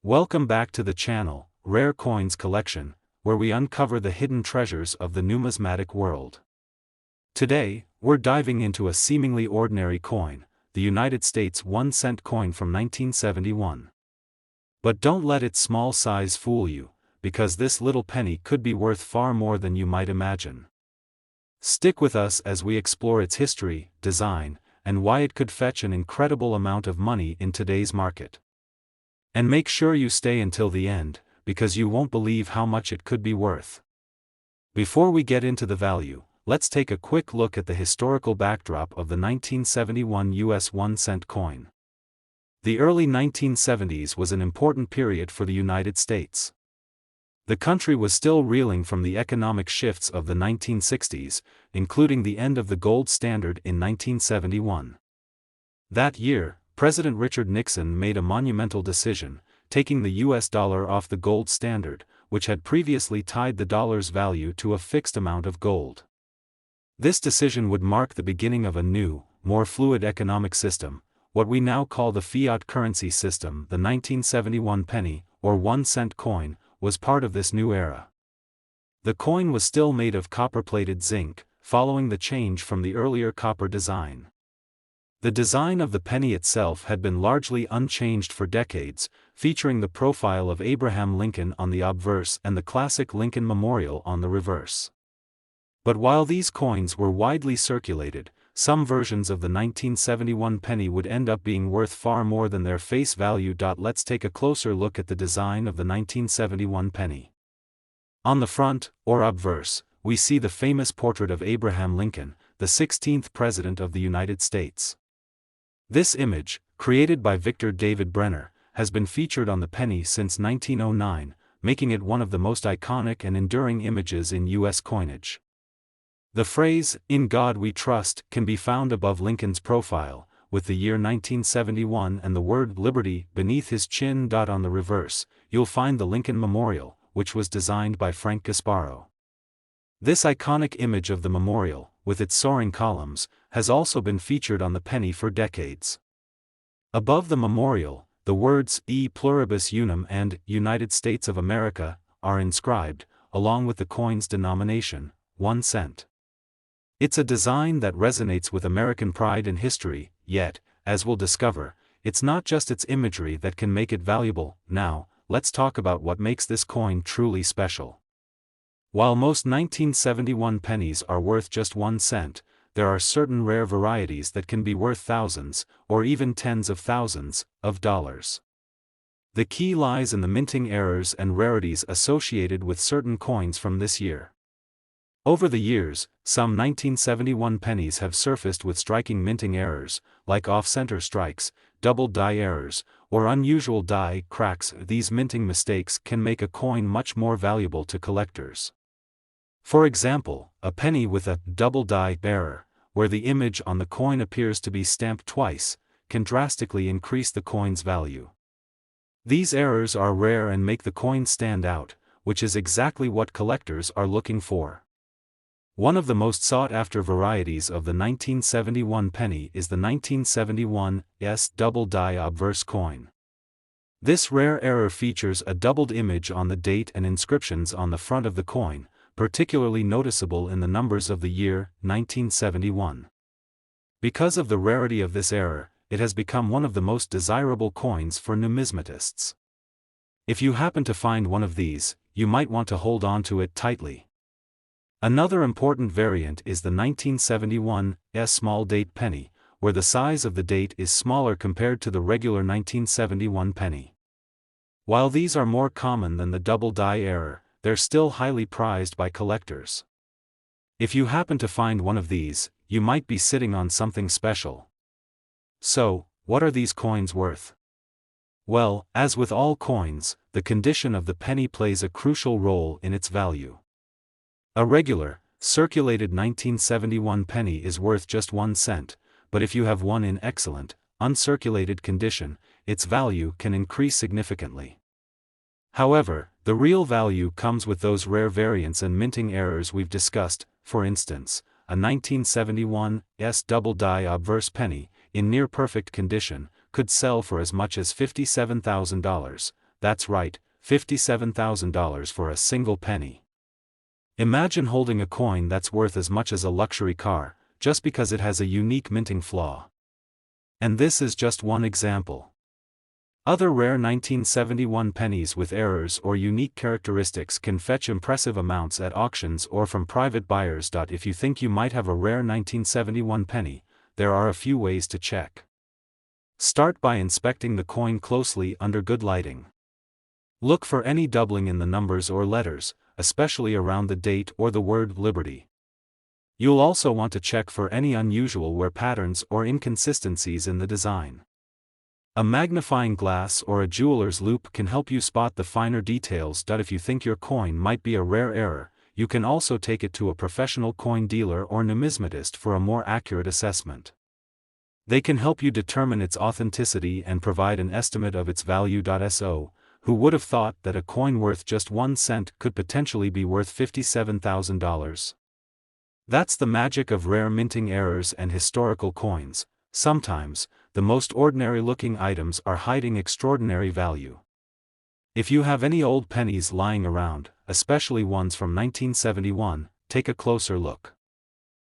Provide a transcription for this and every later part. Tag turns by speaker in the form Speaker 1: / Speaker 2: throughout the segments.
Speaker 1: Welcome back to the channel, Rare Coins Collection, where we uncover the hidden treasures of the numismatic world. Today, we're diving into a seemingly ordinary coin, the United States 1-cent coin from 1971. But don't let its small size fool you, because this little penny could be worth far more than you might imagine. Stick with us as we explore its history, design, and why it could fetch an incredible amount of money in today's market. And make sure you stay until the end, because you won't believe how much it could be worth. Before we get into the value, let's take a quick look at the historical backdrop of the 1971 US 1-cent coin. The early 1970s was an important period for the United States. The country was still reeling from the economic shifts of the 1960s, including the end of the gold standard in 1971. That year, President Richard Nixon made a monumental decision, taking the US dollar off the gold standard, which had previously tied the dollar's value to a fixed amount of gold. This decision would mark the beginning of a new, more fluid economic system, what we now call the fiat currency system. The 1971 penny, or 1-cent coin, was part of this new era. The coin was still made of copper-plated zinc, following the change from the earlier copper design. The design of the penny itself had been largely unchanged for decades, featuring the profile of Abraham Lincoln on the obverse and the classic Lincoln Memorial on the reverse. But while these coins were widely circulated, some versions of the 1971 penny would end up being worth far more than their face value. Let's take a closer look at the design of the 1971 penny. On the front, or obverse, we see the famous portrait of Abraham Lincoln, the 16th President of the United States. This image, created by Victor David Brenner, has been featured on the penny since 1909, making it one of the most iconic and enduring images in U.S. coinage. The phrase, "In God We Trust," can be found above Lincoln's profile, with the year 1971 and the word liberty beneath his chin. On the reverse, you'll find the Lincoln Memorial, which was designed by Frank Gasparo. This iconic image of the memorial, with its soaring columns, has also been featured on the penny for decades. Above the memorial, the words E Pluribus Unum and United States of America are inscribed, along with the coin's denomination, 1 cent. It's a design that resonates with American pride and history, yet, as we'll discover, it's not just its imagery that can make it valuable. Now, let's talk about what makes this coin truly special. While most 1971 pennies are worth just 1 cent, there are certain rare varieties that can be worth thousands, or even tens of thousands, of dollars. The key lies in the minting errors and rarities associated with certain coins from this year. Over the years, some 1971 pennies have surfaced with striking minting errors, like off-center strikes, double die errors, or unusual die cracks. These minting mistakes can make a coin much more valuable to collectors. For example, a penny with a double die error, where the image on the coin appears to be stamped twice, can drastically increase the coin's value. These errors are rare and make the coin stand out, which is exactly what collectors are looking for. One of the most sought-after varieties of the 1971 penny is the 1971 S double die obverse coin. This rare error features a doubled image on the date and inscriptions on the front of the coin, particularly noticeable in the numbers of the year, 1971. Because of the rarity of this error, it has become one of the most desirable coins for numismatists. If you happen to find one of these, you might want to hold on to it tightly. Another important variant is the 1971 S small date penny, where the size of the date is smaller compared to the regular 1971 penny. While these are more common than the double die error, they're still highly prized by collectors. If you happen to find one of these, you might be sitting on something special. So, what are these coins worth? Well, as with all coins, the condition of the penny plays a crucial role in its value. A regular, circulated 1971 penny is worth just 1 cent, but if you have one in excellent, uncirculated condition, its value can increase significantly. However, the real value comes with those rare variants and minting errors we've discussed. For instance, a 1971 S double die obverse penny, in near perfect condition, could sell for as much as $57,000. that's right, $57,000 for a single penny. Imagine holding a coin that's worth as much as a luxury car, just because it has a unique minting flaw. And this is just one example. Other rare 1971 pennies with errors or unique characteristics can fetch impressive amounts at auctions or from private buyers. If you think you might have a rare 1971 penny, there are a few ways to check. Start by inspecting the coin closely under good lighting. Look for any doubling in the numbers or letters, especially around the date or the word Liberty. You'll also want to check for any unusual wear patterns or inconsistencies in the design. A magnifying glass or a jeweler's loupe can help you spot the finer details. If you think your coin might be a rare error, you can also take it to a professional coin dealer or numismatist for a more accurate assessment. They can help you determine its authenticity and provide an estimate of its value. So, who would have thought that a coin worth just 1 cent could potentially be worth $57,000? That's the magic of rare minting errors and historical coins. Sometimes, the most ordinary-looking items are hiding extraordinary value. If you have any old pennies lying around, especially ones from 1971, take a closer look.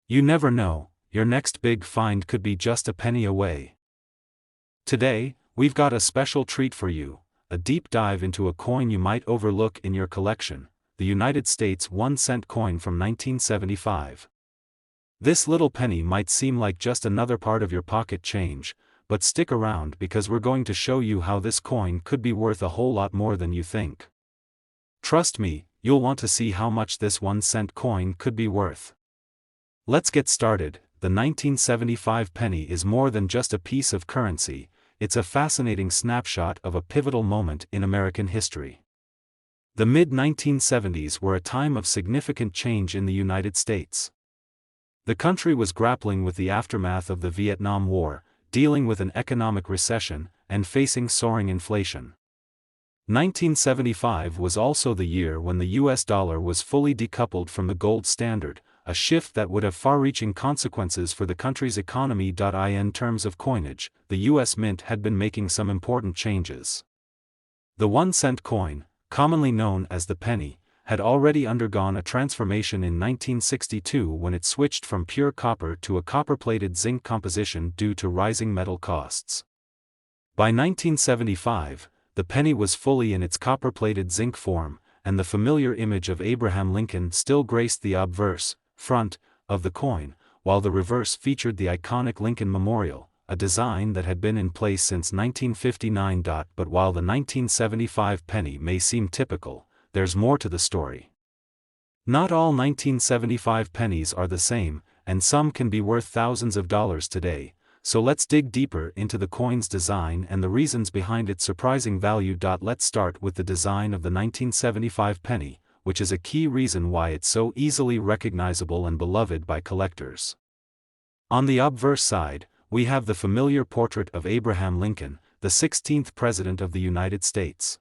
Speaker 1: You never know, your next big find could be just a penny away. Today, we've got a special treat for you. A deep dive into a coin you might overlook in your collection, the United States 1-cent coin from 1975. This little penny might seem like just another part of your pocket change, but stick around because we're going to show you how this coin could be worth a whole lot more than you think. Trust me, you'll want to see how much this 1-cent coin could be worth. Let's get started. The 1975 penny is more than just a piece of currency. It's a fascinating snapshot of a pivotal moment in American history. The mid-1970s were a time of significant change in the United States. The country was grappling with the aftermath of the Vietnam War, dealing with an economic recession, and facing soaring inflation. 1975 was also the year when the US dollar was fully decoupled from the gold standard, a shift that would have far-reaching consequences for the country's economy. In terms of coinage, the US Mint had been making some important changes. The 1-cent coin, commonly known as the penny, had already undergone a transformation in 1962 when it switched from pure copper to a copper-plated zinc composition due to rising metal costs. By 1975, the penny was fully in its copper-plated zinc form, and the familiar image of Abraham Lincoln still graced the obverse, front, of the coin, while the reverse featured the iconic Lincoln Memorial, a design that had been in place since 1959. But while the 1975 penny may seem typical, there's more to the story. Not all 1975 pennies are the same, and some can be worth thousands of dollars today, so let's dig deeper into the coin's design and the reasons behind its surprising value. Let's start with the design of the 1975 penny, which is a key reason why it's so easily recognizable and beloved by collectors. On the obverse side, we have the familiar portrait of Abraham Lincoln, the 16th President of the United States.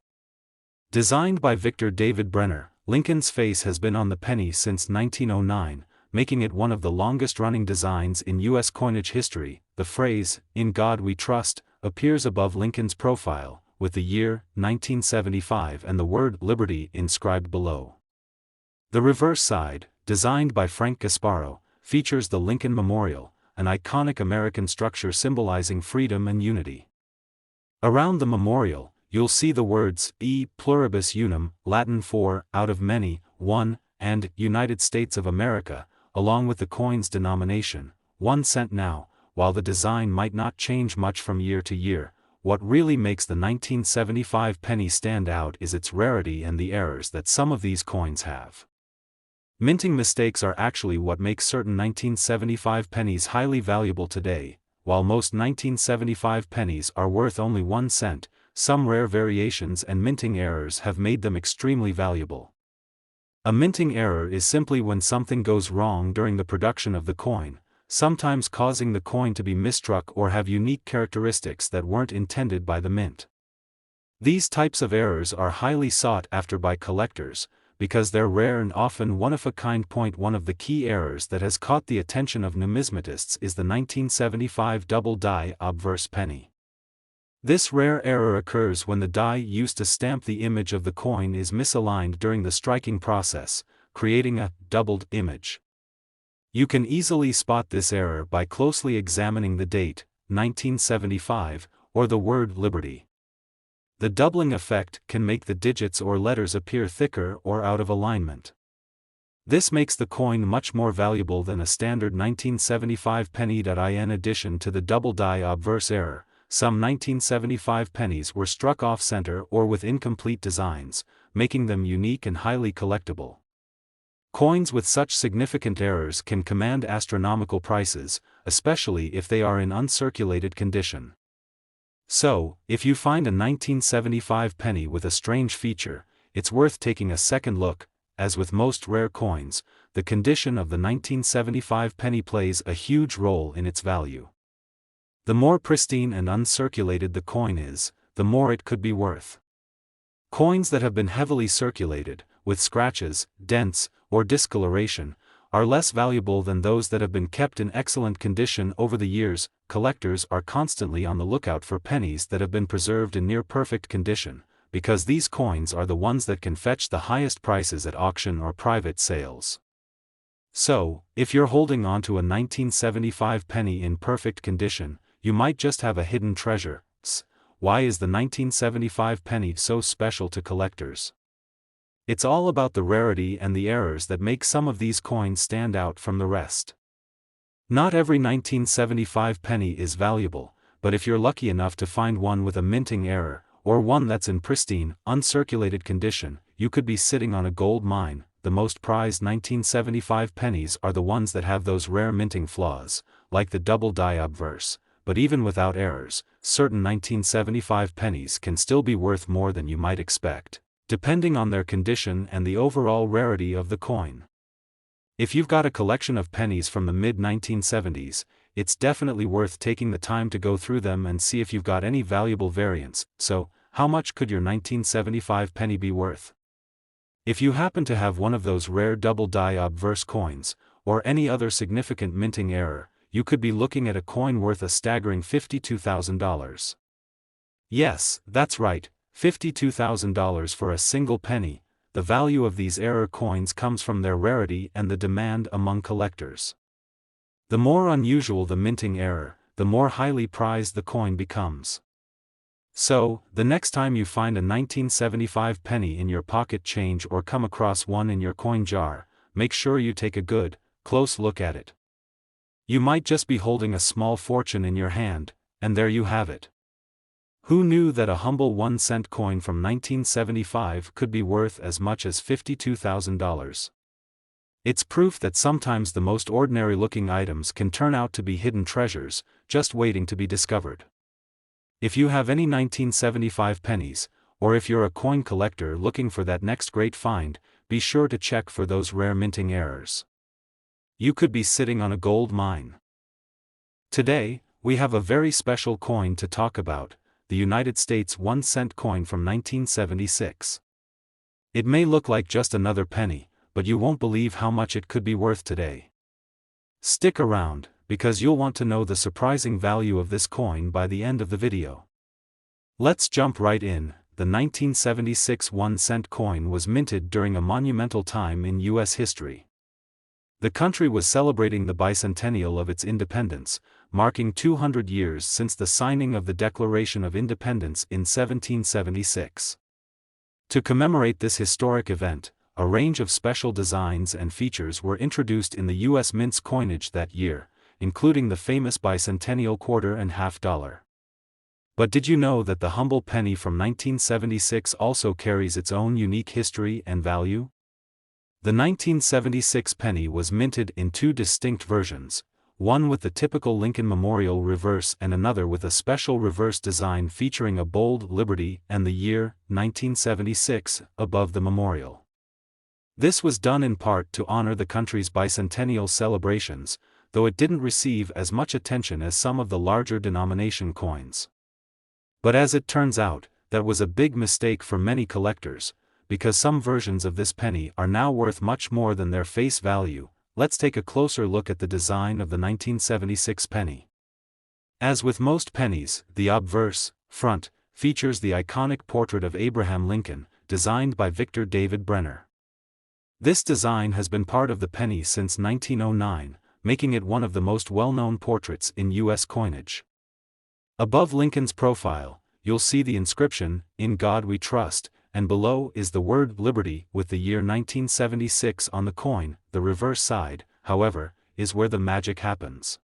Speaker 1: Designed by Victor David Brenner, Lincoln's face has been on the penny since 1909, making it one of the longest-running designs in U.S. coinage history. The phrase, "In God We Trust," appears above Lincoln's profile, with the year, 1975, and the word Liberty inscribed below. The reverse side, designed by Frank Gasparo, features the Lincoln Memorial, an iconic American structure symbolizing freedom and unity. Around the memorial, you'll see the words E pluribus unum, Latin for out of many, one, and United States of America, along with the coin's denomination, 1 cent. Now, while the design might not change much from year to year, what really makes the 1975 penny stand out is its rarity and the errors that some of these coins have. Minting mistakes are actually what makes certain 1975 pennies highly valuable today. While most 1975 pennies are worth only 1 cent, some rare variations and minting errors have made them extremely valuable. A minting error is simply when something goes wrong during the production of the coin, sometimes causing the coin to be misstruck or have unique characteristics that weren't intended by the mint. These types of errors are highly sought after by collectors, because they're rare and often one-of-a-kind. One of the key errors that has caught the attention of numismatists is the 1975 double-die obverse penny. This rare error occurs when the die used to stamp the image of the coin is misaligned during the striking process, creating a doubled image. You can easily spot this error by closely examining the date, 1975, or the word Liberty. The doubling effect can make the digits or letters appear thicker or out of alignment. This makes the coin much more valuable than a standard 1975 penny. In addition to the double die obverse error, some 1975 pennies were struck off-center or with incomplete designs, making them unique and highly collectible. Coins with such significant errors can command astronomical prices, especially if they are in uncirculated condition. So, if you find a 1975 penny with a strange feature, it's worth taking a second look. As with most rare coins, the condition of the 1975 penny plays a huge role in its value. The more pristine and uncirculated the coin is, the more it could be worth. Coins that have been heavily circulated, with scratches, dents, or discoloration, are less valuable than those that have been kept in excellent condition over the years. Collectors are constantly on the lookout for pennies that have been preserved in near-perfect condition, because these coins are the ones that can fetch the highest prices at auction or private sales. So, if you're holding on to a 1975 penny in perfect condition, you might just have a hidden treasure. Why is the 1975 penny so special to collectors? It's all about the rarity and the errors that make some of these coins stand out from the rest. Not every 1975 penny is valuable, but if you're lucky enough to find one with a minting error, or one that's in pristine, uncirculated condition, you could be sitting on a gold mine. The most prized 1975 pennies are the ones that have those rare minting flaws, like the double die obverse, but even without errors, certain 1975 pennies can still be worth more than you might expect, depending on their condition and the overall rarity of the coin. If you've got a collection of pennies from the mid-1970s, it's definitely worth taking the time to go through them and see if you've got any valuable variants. So, how much could your 1975 penny be worth? If you happen to have one of those rare double die obverse coins, or any other significant minting error, you could be looking at a coin worth a staggering $52,000. Yes, that's right, $52,000 for a single penny. The value of these error coins comes from their rarity and the demand among collectors. The more unusual the minting error, the more highly prized the coin becomes. So, the next time you find a 1975 penny in your pocket change or come across one in your coin jar, make sure you take a good, close look at it. You might just be holding a small fortune in your hand, and there you have it. Who knew that a humble 1-cent coin from 1975 could be worth as much as $52,000? It's proof that sometimes the most ordinary-looking items can turn out to be hidden treasures, just waiting to be discovered. If you have any 1975 pennies, or if you're a coin collector looking for that next great find, be sure to check for those rare minting errors. You could be sitting on a gold mine. Today, we have a very special coin to talk about, the United States 1-cent coin from 1976. It may look like just another penny, but you won't believe how much it could be worth today. Stick around, because you'll want to know the surprising value of this coin by the end of the video. Let's jump right in. The 1976 1-cent coin was minted during a monumental time in U.S. history. The country was celebrating the bicentennial of its independence, marking 200 years since the signing of the Declaration of Independence in 1776. To commemorate this historic event, a range of special designs and features were introduced in the U.S. Mint's coinage that year, including the famous bicentennial quarter and half dollar. But did you know that the humble penny from 1976 also carries its own unique history and value? The 1976 penny was minted in two distinct versions, one with the typical Lincoln Memorial reverse and another with a special reverse design featuring a bold Liberty and the year, 1976, above the memorial. This was done in part to honor the country's bicentennial celebrations, though it didn't receive as much attention as some of the larger denomination coins. But as it turns out, that was a big mistake for many collectors, because some versions of this penny are now worth much more than their face value. Let's take a closer look at the design of the 1976 penny. As with most pennies, the obverse, front, features the iconic portrait of Abraham Lincoln, designed by Victor David Brenner. This design has been part of the penny since 1909, making it one of the most well-known portraits in U.S. coinage. Above Lincoln's profile, you'll see the inscription, "In God We Trust," and below is the word liberty with the year 1976 on the coin. The reverse side, however, is where the magic happens.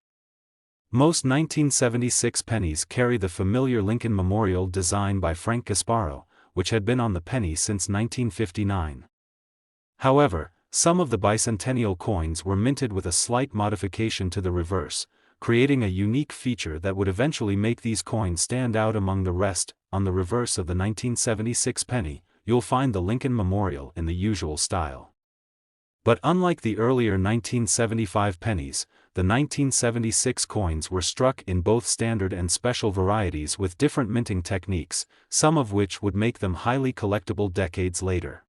Speaker 1: Most 1976 pennies carry the familiar Lincoln Memorial design by Frank Gasparo, which had been on the penny since 1959. However, some of the bicentennial coins were minted with a slight modification to the reverse, creating a unique feature that would eventually make these coins stand out among the rest. On the reverse of the 1976 penny, you'll find the Lincoln Memorial in the usual style. But unlike the earlier 1975 pennies, the 1976 coins were struck in both standard and special varieties with different minting techniques, some of which would make them highly collectible decades later.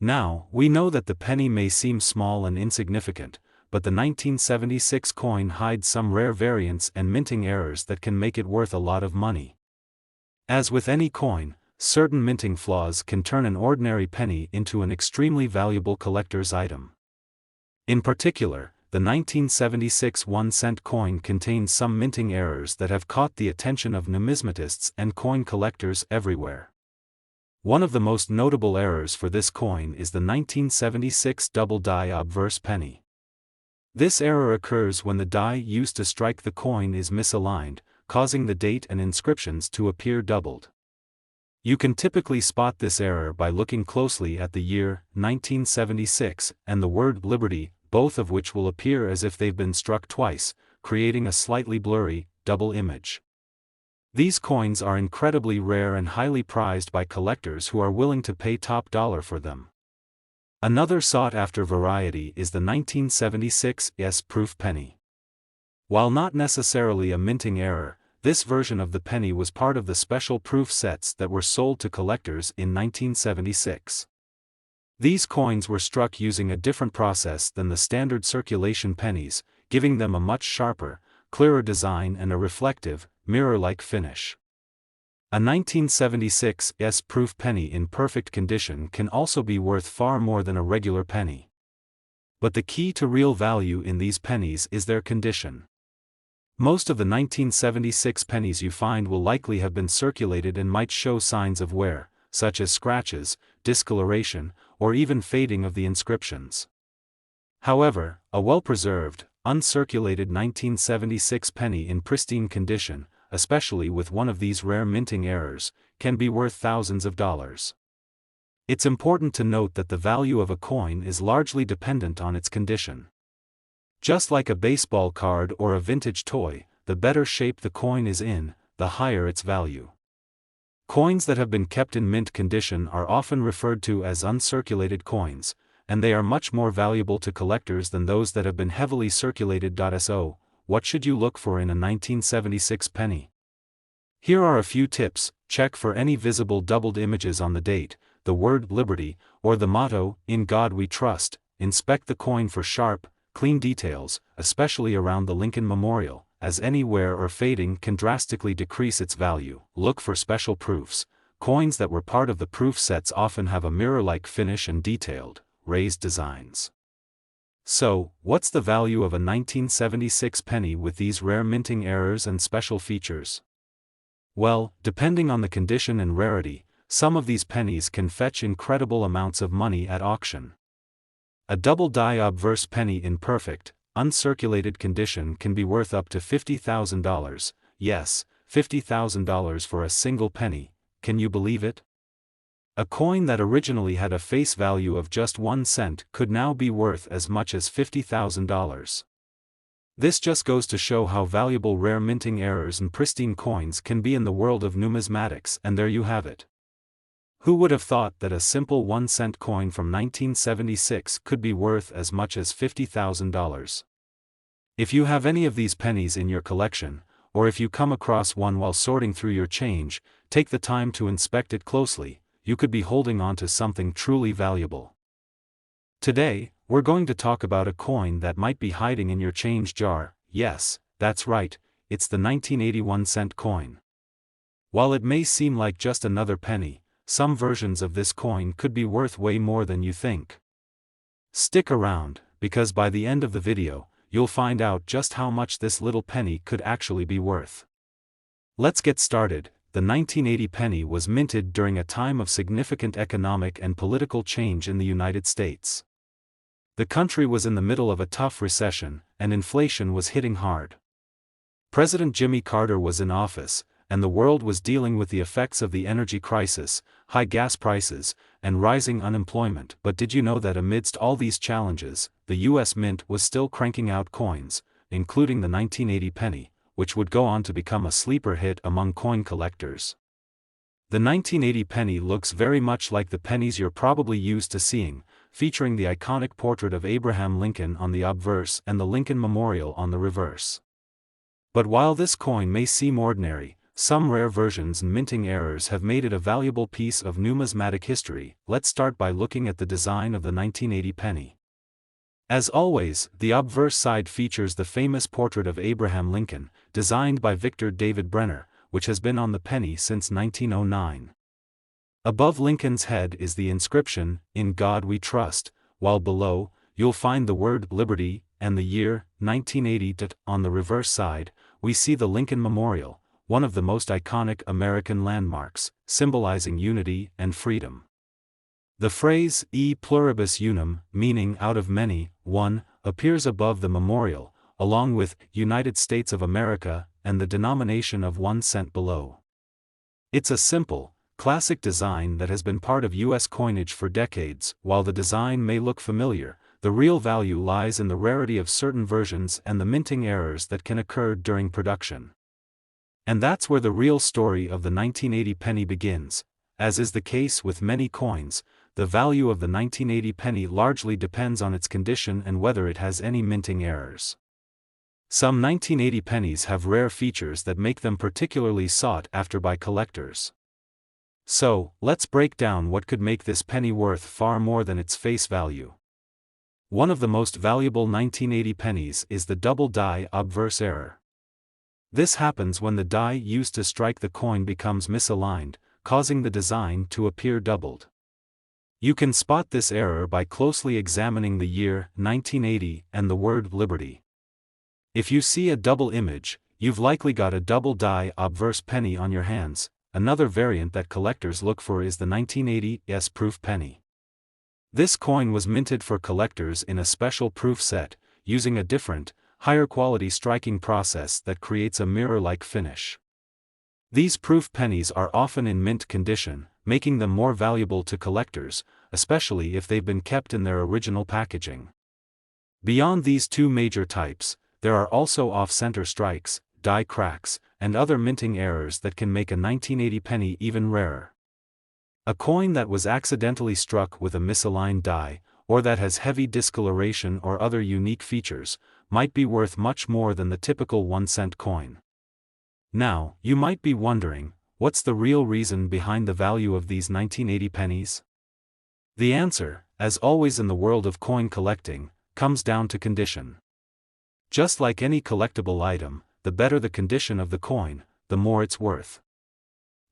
Speaker 1: Now, we know that the penny may seem small and insignificant, but the 1976 coin hides some rare variants and minting errors that can make it worth a lot of money. As with any coin, certain minting flaws can turn an ordinary penny into an extremely valuable collector's item. In particular, the 1976 1-cent coin contains some minting errors that have caught the attention of numismatists and coin collectors everywhere. One of the most notable errors for this coin is the 1976 double die obverse penny. This error occurs when the die used to strike the coin is misaligned, causing the date and inscriptions to appear doubled. You can typically spot this error by looking closely at the year 1976 and the word liberty, both of which will appear as if they've been struck twice, creating a slightly blurry, double image. These coins are incredibly rare and highly prized by collectors who are willing to pay top dollar for them. Another sought-after variety is the 1976 S-proof penny. While not necessarily a minting error, this version of the penny was part of the special proof sets that were sold to collectors in 1976. These coins were struck using a different process than the standard circulation pennies, giving them a much sharper, clearer design and a reflective, mirror-like finish. A 1976 S-proof penny in perfect condition can also be worth far more than a regular penny. But the key to real value in these pennies is their condition. Most of the 1976 pennies you find will likely have been circulated and might show signs of wear, such as scratches, discoloration, or even fading of the inscriptions. However, a well-preserved, uncirculated 1976 penny in pristine condition, especially with one of these rare minting errors, can be worth thousands of dollars. It's important to note that the value of a coin is largely dependent on its condition. Just like a baseball card or a vintage toy, the better shape the coin is in, the higher its value. Coins that have been kept in mint condition are often referred to as uncirculated coins, and they are much more valuable to collectors than those that have been heavily circulated. So, what should you look for in a 1976 penny? Here are a few tips. Check for any visible doubled images on the date, the word liberty, or the motto, "In God We Trust." Inspect the coin for sharp, clean details, especially around the Lincoln Memorial, as any wear or fading can drastically decrease its value. Look for special proofs. Coins that were part of the proof sets often have a mirror-like finish and detailed, raised designs. So, what's the value of a 1976 penny with these rare minting errors and special features? Well, depending on the condition and rarity, some of these pennies can fetch incredible amounts of money at auction. A double die obverse penny in perfect, uncirculated condition can be worth up to $50,000, yes, $50,000 for a single penny, can you believe it? A coin that originally had a face value of just 1 cent could now be worth as much as $50,000. This just goes to show how valuable rare minting errors and pristine coins can be in the world of numismatics, and there you have it. Who would have thought that a simple 1-cent coin from 1976 could be worth as much as $50,000? If you have any of these pennies in your collection, or if you come across one while sorting through your change, take the time to inspect it closely. You could be holding on to something truly valuable. Today, we're going to talk about a coin that might be hiding in your change jar. Yes, that's right, it's the 1981 cent coin. While it may seem like just another penny, some versions of this coin could be worth way more than you think. Stick around, because by the end of the video, you'll find out just how much this little penny could actually be worth. Let's get started. The 1980 penny was minted during a time of significant economic and political change in the United States. The country was in the middle of a tough recession, and inflation was hitting hard. President Jimmy Carter was in office, and the world was dealing with the effects of the energy crisis, high gas prices, and rising unemployment. But did you know that amidst all these challenges, the U.S. Mint was still cranking out coins, including the 1980 penny, which would go on to become a sleeper hit among coin collectors? The 1980 penny looks very much like the pennies you're probably used to seeing, featuring the iconic portrait of Abraham Lincoln on the obverse and the Lincoln Memorial on the reverse. But while this coin may seem ordinary, some rare versions and minting errors have made it a valuable piece of numismatic history. Let's start by looking at the design of the 1980 penny. As always, the obverse side features the famous portrait of Abraham Lincoln, designed by Victor David Brenner, which has been on the penny since 1909. Above Lincoln's head is the inscription, "In God We Trust," while below, you'll find the word "Liberty" and the year, 1980. On the reverse side, we see the Lincoln Memorial, one of the most iconic American landmarks, symbolizing unity and freedom. The phrase, "E pluribus unum," meaning out of many, one, appears above the memorial, along with United States of America and the denomination of 1 cent below. It's a simple, classic design that has been part of U.S. coinage for decades. While the design may look familiar, the real value lies in the rarity of certain versions and the minting errors that can occur during production. And that's where the real story of the 1980 penny begins. As is the case with many coins, the value of the 1980 penny largely depends on its condition and whether it has any minting errors. Some 1980 pennies have rare features that make them particularly sought after by collectors. So, let's break down what could make this penny worth far more than its face value. One of the most valuable 1980 pennies is the double die obverse error. This happens when the die used to strike the coin becomes misaligned, causing the design to appear doubled. You can spot this error by closely examining the year, 1980, and the word "Liberty." If you see a double image, you've likely got a double die obverse penny on your hands. Another variant that collectors look for is the 1980 S-proof penny. This coin was minted for collectors in a special proof set, using a different, higher quality striking process that creates a mirror-like finish. These proof pennies are often in mint condition, making them more valuable to collectors, especially if they've been kept in their original packaging. Beyond these two major types, there are also off-center strikes, die cracks, and other minting errors that can make a 1980 penny even rarer. A coin that was accidentally struck with a misaligned die, or that has heavy discoloration or other unique features, might be worth much more than the typical 1-cent coin. Now, you might be wondering, what's the real reason behind the value of these 1980 pennies? The answer, as always in the world of coin collecting, comes down to condition. Just like any collectible item, the better the condition of the coin, the more it's worth.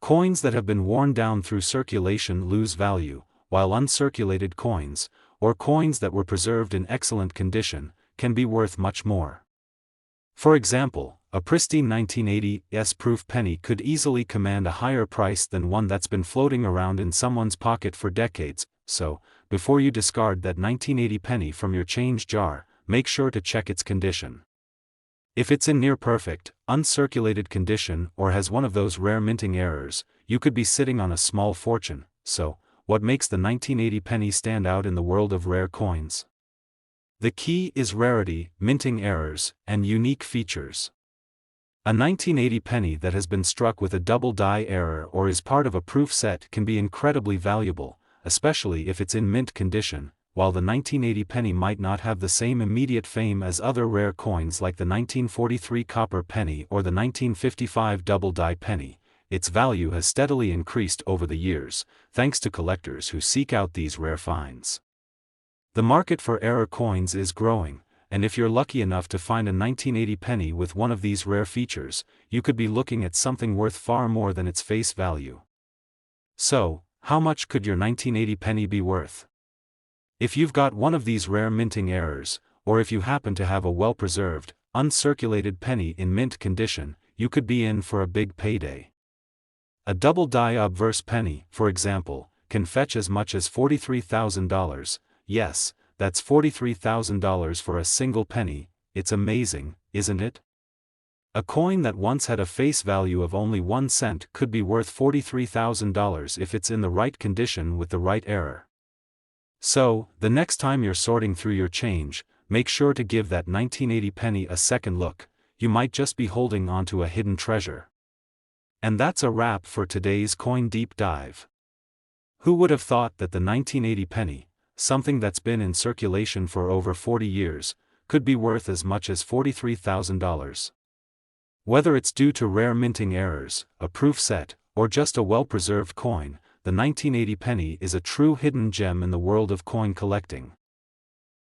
Speaker 1: Coins that have been worn down through circulation lose value, while uncirculated coins, or coins that were preserved in excellent condition, can be worth much more. For example, a pristine 1980 S-proof penny could easily command a higher price than one that's been floating around in someone's pocket for decades. So, before you discard that 1980 penny from your change jar, make sure to check its condition. If it's in near-perfect, uncirculated condition or has one of those rare minting errors, you could be sitting on a small fortune. So, what makes the 1980 penny stand out in the world of rare coins? The key is rarity, minting errors, and unique features. A 1980 penny that has been struck with a double die error or is part of a proof set can be incredibly valuable, especially if it's in mint condition, while the 1980 penny might not have the same immediate fame as other rare coins like the 1943 copper penny or the 1955 double die penny. Its value has steadily increased over the years, thanks to collectors who seek out these rare finds. The market for error coins is growing, and if you're lucky enough to find a 1980 penny with one of these rare features, you could be looking at something worth far more than its face value. So, how much could your 1980 penny be worth? If you've got one of these rare minting errors, or if you happen to have a well-preserved, uncirculated penny in mint condition, you could be in for a big payday. A double-die obverse penny, for example, can fetch as much as $43,000. Yes, that's $43,000 for a single penny. It's amazing, isn't it? A coin that once had a face value of only 1 cent could be worth $43,000 if it's in the right condition with the right error. So, the next time you're sorting through your change, make sure to give that 1980 penny a second look. You might just be holding onto a hidden treasure. And that's a wrap for today's Coin Deep Dive. Who would have thought that the 1980 penny, something that's been in circulation for over 40 years, could be worth as much as $43,000? Whether it's due to rare minting errors, a proof set, or just a well-preserved coin, the 1980 penny is a true hidden gem in the world of coin collecting.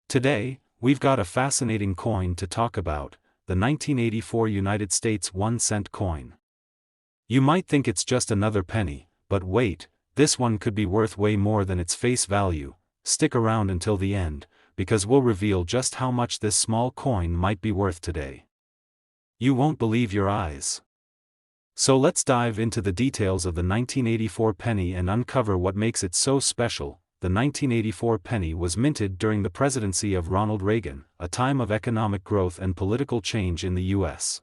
Speaker 1: Today, we've got a fascinating coin to talk about, the 1984 United States 1-cent coin. You might think it's just another penny, but wait, this one could be worth way more than its face value. Stick around until the end, because we'll reveal just how much this small coin might be worth today. You won't believe your eyes. So let's dive into the details of the 1984 penny and uncover what makes it so special. The 1984 penny was minted during the presidency of Ronald Reagan, a time of economic growth and political change in the U.S.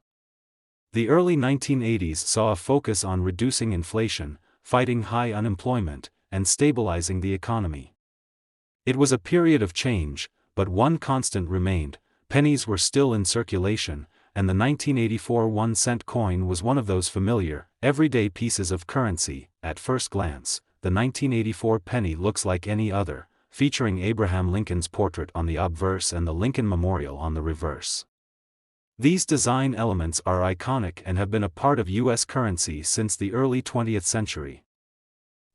Speaker 1: The early 1980s saw a focus on reducing inflation, fighting high unemployment, and stabilizing the economy. It was a period of change, but one constant remained: pennies were still in circulation, and the 1984 1-cent coin was one of those familiar, everyday pieces of currency. At first glance, the 1984 penny looks like any other, featuring Abraham Lincoln's portrait on the obverse and the Lincoln Memorial on the reverse. These design elements are iconic and have been a part of U.S. currency since the early 20th century.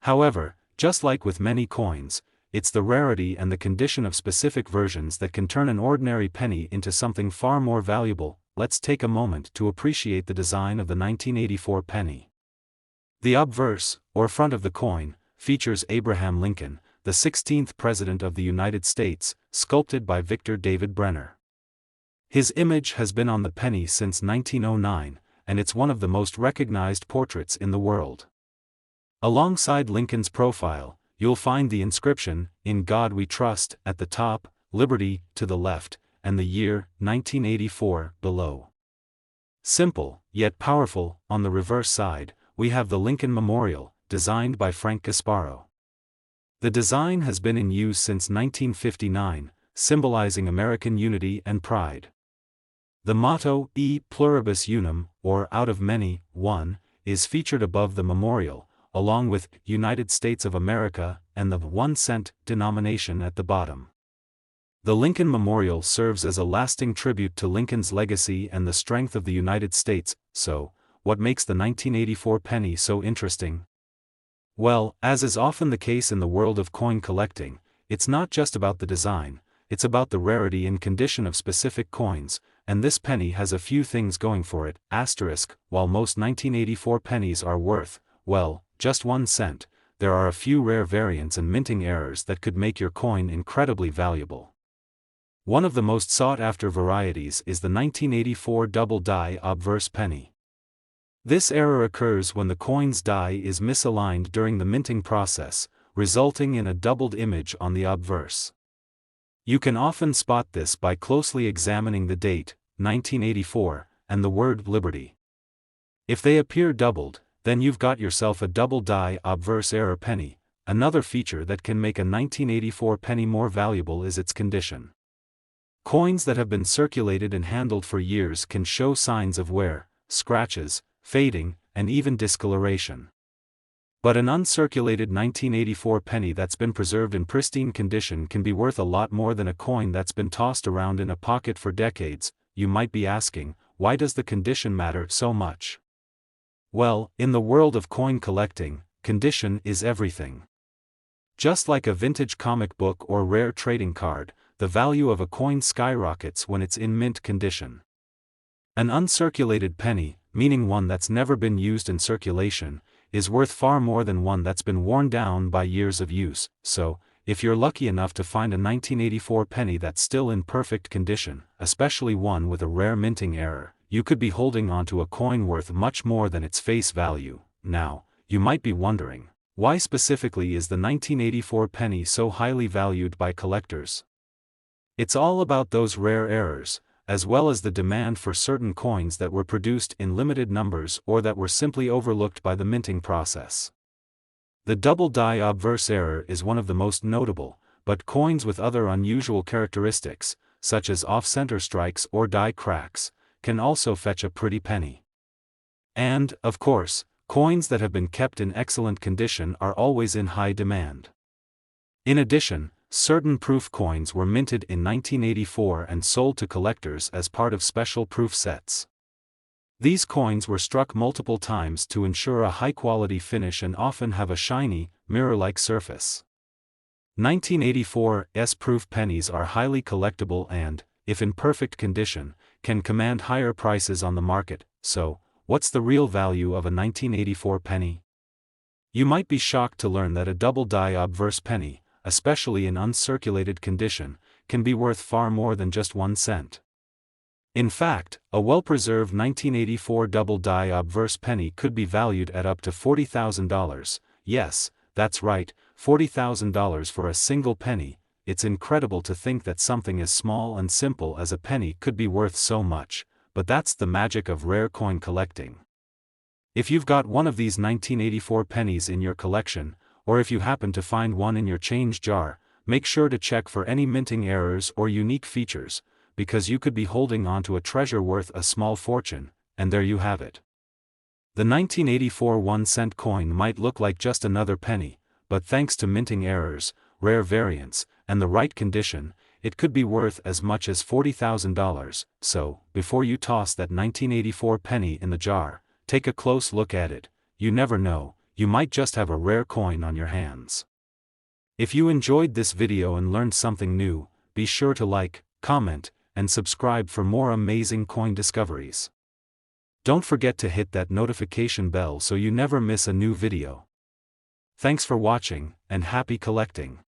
Speaker 1: However, just like with many coins, it's the rarity and the condition of specific versions that can turn an ordinary penny into something far more valuable. Let's take a moment to appreciate the design of the 1984 penny. The obverse, or front of the coin, features Abraham Lincoln, the 16th President of the United States, sculpted by Victor David Brenner. His image has been on the penny since 1909, and it's one of the most recognized portraits in the world. Alongside Lincoln's profile, you'll find the inscription, "In God We Trust," at the top, "Liberty," to the left, and the year, 1984, below. Simple, yet powerful. On the reverse side, we have the Lincoln Memorial, designed by Frank Gasparo. The design has been in use since 1959, symbolizing American unity and pride. The motto, E pluribus unum, or out of many, one, is featured above the memorial, along with United States of America and the 1-cent denomination at the bottom. The Lincoln Memorial serves as a lasting tribute to Lincoln's legacy and the strength of the United States. So, what makes the 1984 penny so interesting? Well, as is often the case in the world of coin collecting, it's not just about the design, it's about the rarity and condition of specific coins, and this penny has a few things going for it. While most 1984 pennies are worth, well, just 1 cent, there are a few rare variants and minting errors that could make your coin incredibly valuable. One of the most sought-after varieties is the 1984 double-die obverse penny. This error occurs when the coin's die is misaligned during the minting process, resulting in a doubled image on the obverse. You can often spot this by closely examining the date, 1984, and the word Liberty. If they appear doubled, then you've got yourself a double-die obverse error penny. Another feature that can make a 1984 penny more valuable is its condition. Coins that have been circulated and handled for years can show signs of wear, scratches, fading, and even discoloration. But an uncirculated 1984 penny that's been preserved in pristine condition can be worth a lot more than a coin that's been tossed around in a pocket for decades. You might be asking, why does the condition matter so much? Well, in the world of coin collecting, condition is everything. Just like a vintage comic book or rare trading card, the value of a coin skyrockets when it's in mint condition. An uncirculated penny, meaning one that's never been used in circulation, is worth far more than one that's been worn down by years of use. So, if you're lucky enough to find a 1984 penny that's still in perfect condition, especially one with a rare minting error, you could be holding onto a coin worth much more than its face value. Now, you might be wondering, why specifically is the 1984 penny so highly valued by collectors? It's all about those rare errors, as well as the demand for certain coins that were produced in limited numbers or that were simply overlooked by the minting process. The double die obverse error is one of the most notable, but coins with other unusual characteristics, such as off-center strikes or die cracks, can also fetch a pretty penny. And, of course, coins that have been kept in excellent condition are always in high demand. In addition, certain proof coins were minted in 1984 and sold to collectors as part of special proof sets. These coins were struck multiple times to ensure a high-quality finish and often have a shiny, mirror-like surface. 1984's proof pennies are highly collectible and, if in perfect condition, can command higher prices on the market. So, what's the real value of a 1984 penny? You might be shocked to learn that a double die obverse penny, especially in uncirculated condition, can be worth far more than just 1 cent. In fact, a well-preserved 1984 double die obverse penny could be valued at up to $40,000. Yes, that's right, $40,000 for a single penny. It's incredible to think that something as small and simple as a penny could be worth so much, but that's the magic of rare coin collecting. If you've got one of these 1984 pennies in your collection, or if you happen to find one in your change jar, make sure to check for any minting errors or unique features, because you could be holding onto a treasure worth a small fortune. And there you have it. The 1984 1-cent coin might look like just another penny, but thanks to minting errors, rare variants, and the right condition, it could be worth as much as $40,000. So, before you toss that 1984 penny in the jar, take a close look at it. You never know, you might just have a rare coin on your hands. If you enjoyed this video and learned something new, be sure to like, comment, and subscribe for more amazing coin discoveries. Don't forget to hit that notification bell so you never miss a new video. Thanks for watching, and happy collecting!